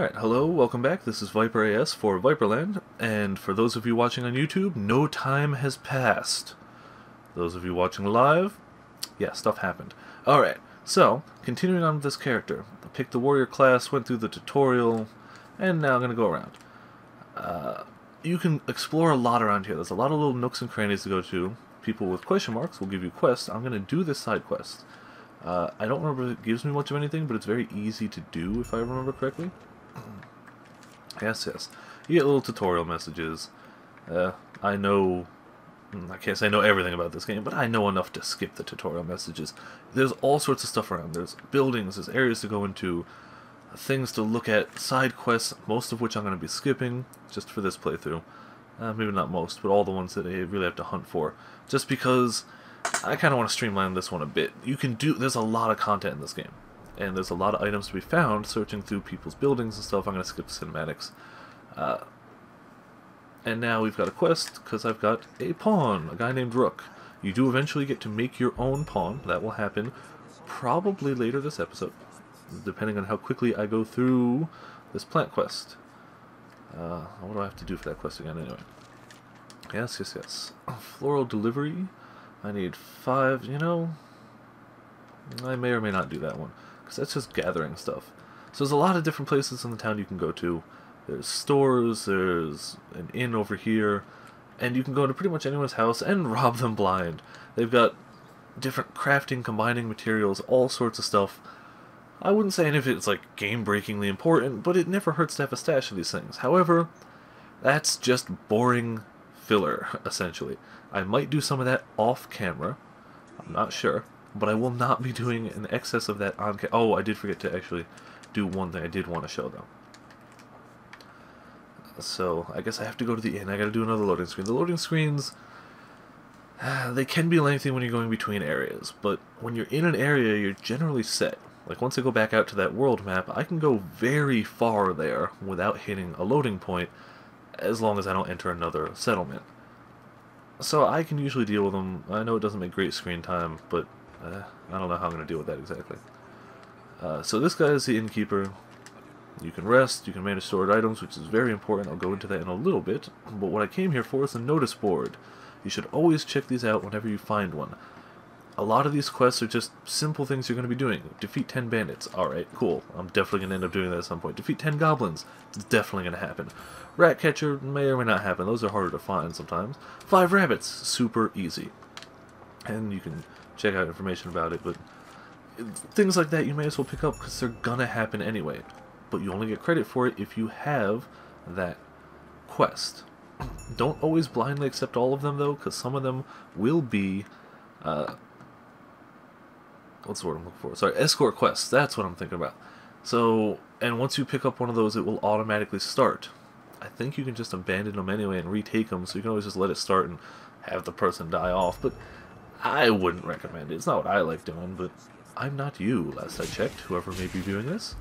Alright, hello, welcome back. This is ViperAS for Viperland, and for those of you watching on YouTube, no time has passed. Those of you watching live, yeah, stuff happened. Alright, so, continuing on with this character. I picked the warrior class, went through the tutorial, and now I'm going to go around. You can explore a lot around here. There's a lot of little nooks and crannies to go to. People with question marks will give you quests. I'm going to do this side quest. I don't remember if it gives me much of anything, but it's very easy to do if I remember correctly. Yes. You get little tutorial messages. I know... I can't say I know everything about this game, but I know enough to skip the tutorial messages. There's all sorts of stuff around. There's buildings, there's areas to go into, things to look at, side quests, most of which I'm going to be skipping, just for this playthrough. Maybe not most, but all the ones that I really have to hunt for. Just because I kind of want to streamline this one a bit. There's a lot of content in this game. And there's a lot of items to be found searching through people's buildings and stuff. I'm going to skip the cinematics. And now we've got a quest, because I've got a pawn, a guy named Rook. You do eventually get to make your own pawn. That will happen probably later this episode, depending on how quickly I go through this plant quest. What do I have to do for that quest again anyway? Yes. Floral delivery. I need 5, I may or may not do that one, because that's just gathering stuff. So there's a lot of different places in the town you can go to. There's stores, there's an inn over here, and you can go to pretty much anyone's house and rob them blind. They've got different crafting, combining materials, all sorts of stuff. I wouldn't say any of it's like game-breakingly important, but it never hurts to have a stash of these things. However, that's just boring filler, essentially. I might do some of that off-camera, I'm not sure, but I will not be doing an excess of that on camera. Oh, I did forget to actually do one thing I did want to show, though. So, I guess I have to go to the inn. I gotta do another loading screen. The loading screens, they can be lengthy when you're going between areas, but when you're in an area, you're generally set. Like, once I go back out to that world map, I can go very far there without hitting a loading point, as long as I don't enter another settlement. So I can usually deal with them. I know it doesn't make great screen time, but I don't know how I'm going to deal with that exactly. So this guy is the innkeeper. You can rest, you can manage stored items, which is very important. I'll go into that in a little bit. But what I came here for is a notice board. You should always check these out whenever you find one. A lot of these quests are just simple things you're going to be doing. Defeat 10 bandits. Alright, cool. I'm definitely going to end up doing that at some point. Defeat 10 goblins. It's definitely going to happen. Rat catcher may or may not happen. Those are harder to find sometimes. 5 rabbits. Super easy. And you can check out information about it, but things like that you may as well pick up because they're going to happen anyway. But you only get credit for it if you have that quest. Don't always blindly accept all of them, though, because some of them will be... what's the word I'm looking for? Sorry, escort quests. That's what I'm thinking about. So, and once you pick up one of those, it will automatically start. I think you can just abandon them anyway and retake them, so you can always just let it start and have the person die off, but I wouldn't recommend it. It's not what I like doing, but I'm not you, last I checked, whoever may be viewing this.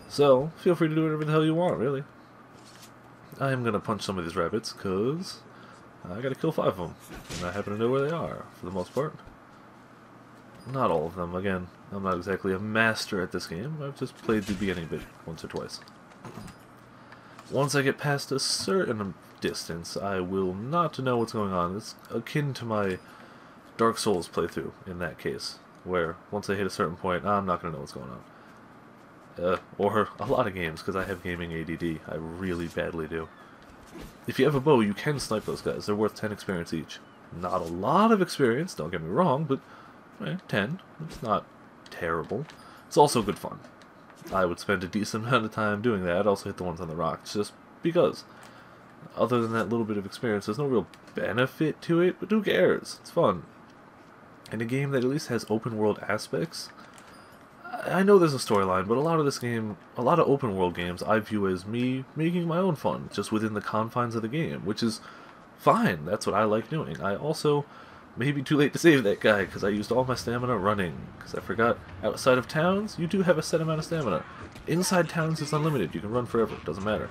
So, feel free to do whatever the hell you want, really. I am going to punch some of these rabbits, because I got to kill 5 of them, and I happen to know where they are, for the most part. Not all of them, again. I'm not exactly a master at this game. I've just played the beginning bit once or twice. Once I get past a certain distance, I will not know what's going on. It's akin to my Dark Souls playthrough, in that case, where once I hit a certain point, I'm not going to know what's going on. Or a lot of games, because I have gaming ADD. I really badly do. If you have a bow, you can snipe those guys. They're worth 10 experience each. Not a lot of experience, don't get me wrong, but 10. It's not terrible. It's also good fun. I would spend a decent amount of time doing that. I'd also hit the ones on the rocks, just because. Other than that little bit of experience, there's no real benefit to it, but who cares? It's fun. In a game that at least has open world aspects, I know there's a storyline, but a lot of this game, a lot of open world games, I view as me making my own fun, just within the confines of the game, which is fine. That's what I like doing. I also may be too late to save that guy, because I used all my stamina running, because I forgot, outside of towns, you do have a set amount of stamina. Inside towns, it's unlimited. You can run forever. It doesn't matter.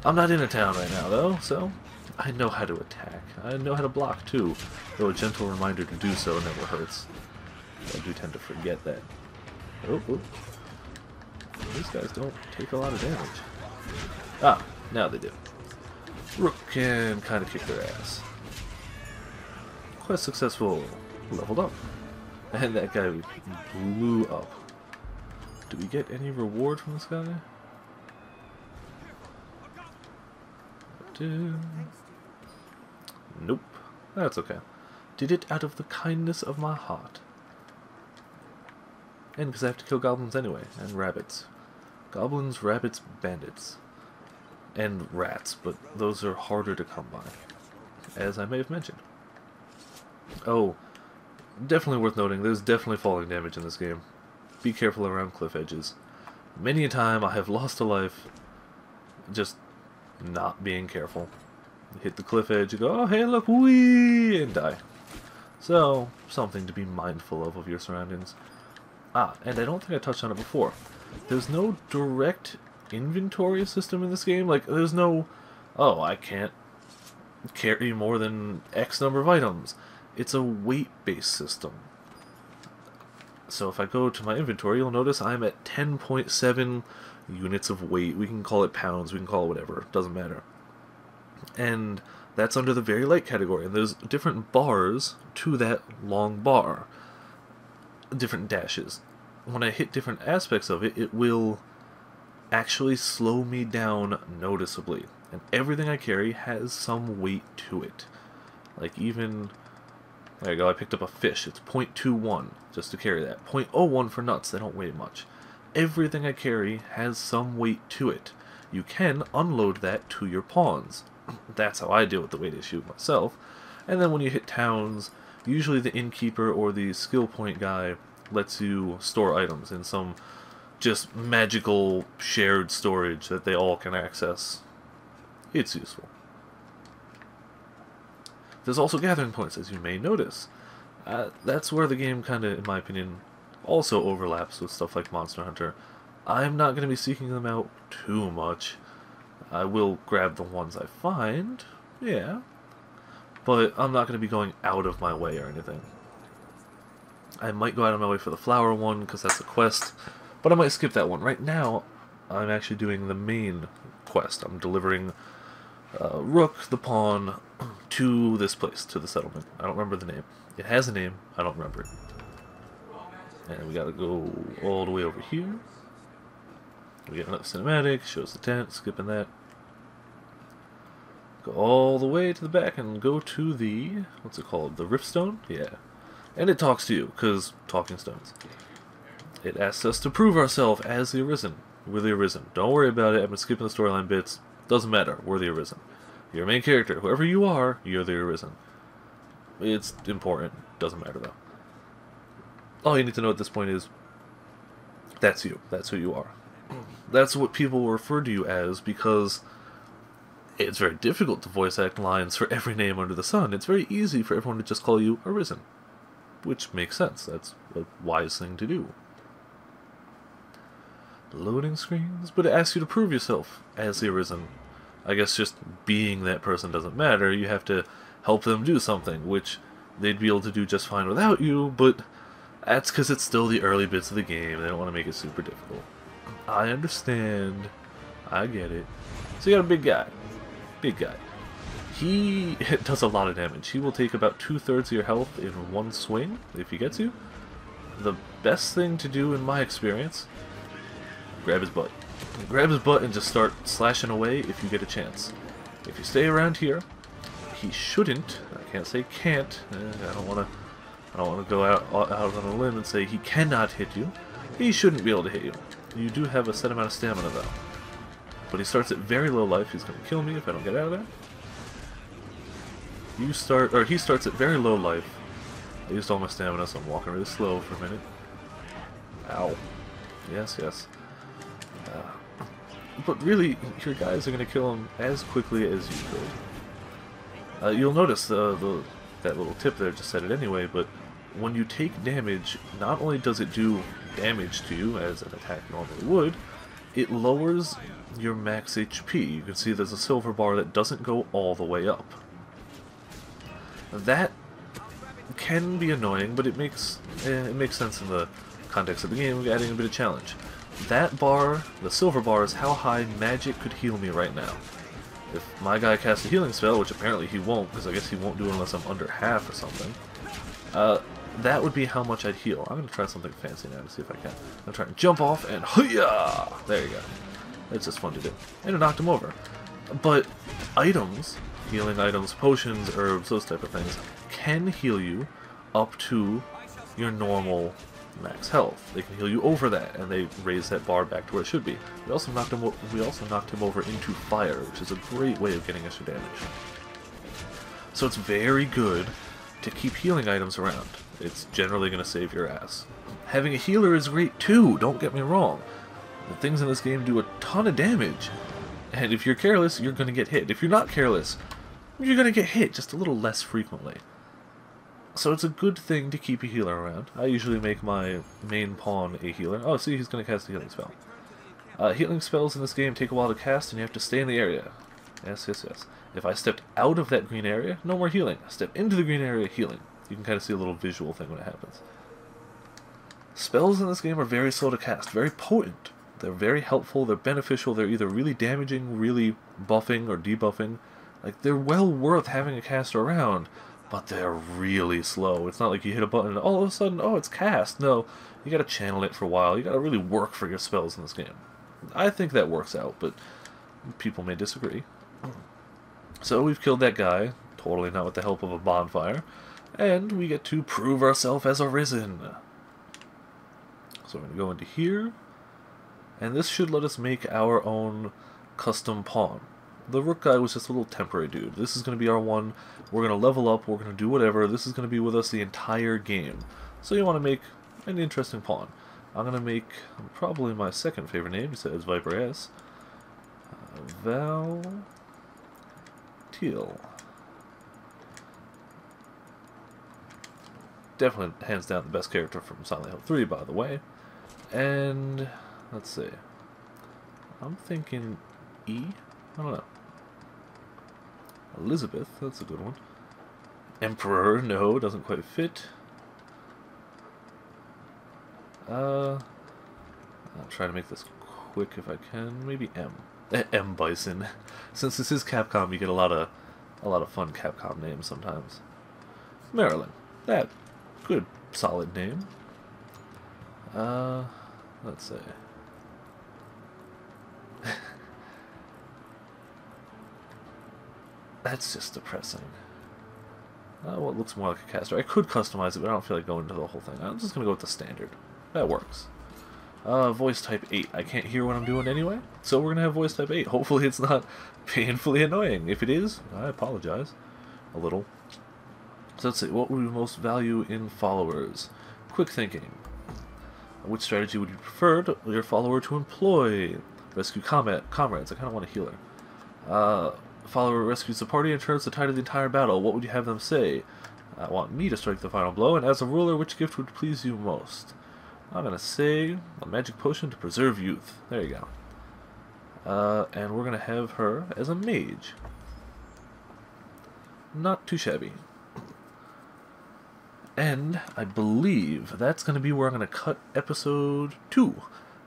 I'm not in a town right now, though, so I know how to attack. I know how to block, too, though a gentle reminder to do so never hurts. I do tend to forget that. Oh. These guys don't take a lot of damage. Ah, now they do. Rook can kind of kick their ass. Quest successful. Leveled up. And that guy blew up. Do we get any reward from this guy? Nope. That's okay. Did it out of the kindness of my heart. And because I have to kill goblins anyway, and rabbits. Goblins, rabbits, bandits. And rats, but those are harder to come by, as I may have mentioned. Oh, definitely worth noting, there's definitely falling damage in this game. Be careful around cliff edges. Many a time I have lost a life just not being careful. You hit the cliff edge, you go, oh hey look, whee, and die. So, something to be mindful of your surroundings. Ah, and I don't think I touched on it before. There's no direct inventory system in this game. Like, there's no, oh, I can't carry more than X number of items. It's a weight-based system. So if I go to my inventory, you'll notice I'm at 10.7 units of weight. We can call it pounds, we can call it whatever, doesn't matter. And that's under the very light category, and there's different bars to that long bar. Different dashes. When I hit different aspects of it, it will actually slow me down noticeably. And everything I carry has some weight to it. Like even, there you go, I picked up a fish. It's 0.21 just to carry that. 0.01 for nuts, they don't weigh much. Everything I carry has some weight to it. You can unload that to your pawns. That's how I deal with the weight issue myself. And then when you hit towns, usually the innkeeper or the skill point guy lets you store items in some just magical shared storage that they all can access. It's useful. There's also gathering points, as you may notice. That's where the game kind of, in my opinion, also overlaps with stuff like Monster Hunter. I'm not going to be seeking them out too much. I will grab the ones I find, yeah, but I'm not going to be going out of my way or anything. I might go out of my way for the flower one, because that's a quest, but I might skip that one. Right now, I'm actually doing the main quest. I'm delivering Rook, the pawn, to this place, to the settlement. I don't remember the name. It has a name, I don't remember it. And we gotta go all the way over here. We get another cinematic, shows the tent, skipping that. Go all the way to the back and go to the, what's it called, the Riftstone? Yeah. And it talks to you, because talking stones. It asks us to prove ourselves as the Arisen. We're the Arisen. Don't worry about it, I've been skipping the storyline bits. Doesn't matter, we're the Arisen. You're a main character. Whoever you are, you're the Arisen. It's important. Doesn't matter, though. All you need to know at this point is, that's you. That's who you are. That's what people refer to you as, because it's very difficult to voice act lines for every name under the sun. It's very easy for everyone to just call you Arisen. Which makes sense. That's a wise thing to do. Loading screens, but it asks you to prove yourself as the Arisen. I guess just being that person doesn't matter. You have to help them do something, which they'd be able to do just fine without you, but that's because it's still the early bits of the game. They don't want to make it super difficult. I understand. I get it. So you got a big guy. Big guy. He does a lot of damage. He will take about 2/3 of your health in one swing, if he gets you. The best thing to do, in my experience, grab his butt. Grab his butt and just start slashing away if you get a chance. If you stay around here, he shouldn't, I can't say can't, I don't want to go out on a limb and say he cannot hit you. He shouldn't be able to hit you. You do have a set amount of stamina though. But he starts at very low life. He's going to kill me if I don't get out of there. He starts at very low life. I used all my stamina, so I'm walking really slow for a minute. Ow. Yes, yes. But really, your guys are going to kill him as quickly as you could. You'll notice that little tip there, just said it anyway, but when you take damage, not only does it do damage to you, as an attack normally would, it lowers your max HP. You can see there's a silver bar that doesn't go all the way up. That can be annoying, but it makes sense in the context of the game, adding a bit of challenge. that bar, the silver bar, is how high magic could heal me right now. If my guy casts a healing spell, which apparently he won't, because I guess he won't do it unless I'm under half or something, that would be how much I'd heal. I'm going to try something fancy now to see if I can. I'm going to try and jump off and hoo-yah! There you go. It's just fun to do. And it knocked him over. But items, healing items, potions, herbs, those type of things, can heal you up to your normal max health. They can heal you over that, and they raise that bar back to where it should be. We also knocked him over into fire, which is a great way of getting extra damage. So it's very good to keep healing items around. It's generally going to save your ass. Having a healer is great too, don't get me wrong. The things in this game do a ton of damage, and if you're careless, you're going to get hit. If you're not careless, you're going to get hit just a little less frequently. So it's a good thing to keep a healer around. I usually make my main pawn a healer. Oh, see, he's going to cast a healing spell. Healing spells in this game take a while to cast, and you have to stay in the area. Yes, yes, yes. If I stepped out of that green area, no more healing. I step into the green area, healing. You can kind of see a little visual thing when it happens. Spells in this game are very slow to cast, very potent. They're very helpful, they're beneficial, they're either really damaging, really buffing, or debuffing. Like, they're well worth having a caster around, but they're really slow. It's not like you hit a button and all of a sudden, oh, it's cast. No, you gotta channel it for a while. You gotta really work for your spells in this game. I think that works out, but people may disagree. So we've killed that guy, totally not with the help of a bonfire, and we get to prove ourselves as Arisen. So we're going to go into here, and this should let us make our own custom pawn. The rook guy was just a little temporary dude. This is going to be our one. We're going to level up, we're going to do whatever. This is going to be with us the entire game. So you want to make an interesting pawn. I'm going to make probably my second favorite name, it says ViperAS. Val... Teal. Definitely hands down the best character from Silent Hill 3, by the way. And let's see. I'm thinking E? I don't know. Elizabeth, that's a good one. Emperor, no, doesn't quite fit. I'll try to make this quick if I can. Maybe M. M. Bison. Since this is Capcom, you get a lot of fun Capcom names sometimes. Marilyn. That good solid name. Let's see. That's just depressing. What looks more like a caster. I could customize it, but I don't feel like going into the whole thing. I'm just gonna go with the standard. That works. Voice type 8. I can't hear what I'm doing anyway, so we're going to have voice type 8. Hopefully it's not painfully annoying. If it is, I apologize a little. So let's see, what would we most value in followers? Quick thinking. Which strategy would you prefer your follower to employ? Rescue comrades. I kind of want a healer. Follower rescues the party and turns the tide of the entire battle. What would you have them say? I want me to strike the final blow, and as a ruler, which gift would please you most? I'm going to say a magic potion to preserve youth. There you go. And we're going to have her as a mage. Not too shabby. And I believe that's going to be where I'm going to cut episode 2.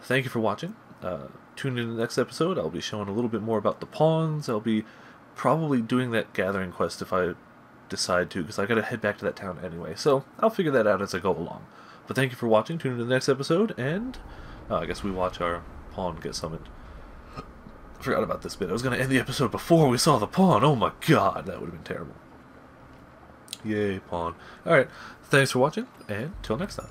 Thank you for watching. Tune in to the next episode. I'll be showing a little bit more about the pawns. I'll be probably doing that gathering quest if I decide to, because I got to head back to that town anyway. So I'll figure that out as I go along. But thank you for watching. Tune in to the next episode, and I guess we watch our pawn get summoned. Forgot about this bit. I was going to end the episode before we saw the pawn. Oh my god, that would have been terrible. Yay, pawn. Alright, thanks for watching, and till next time.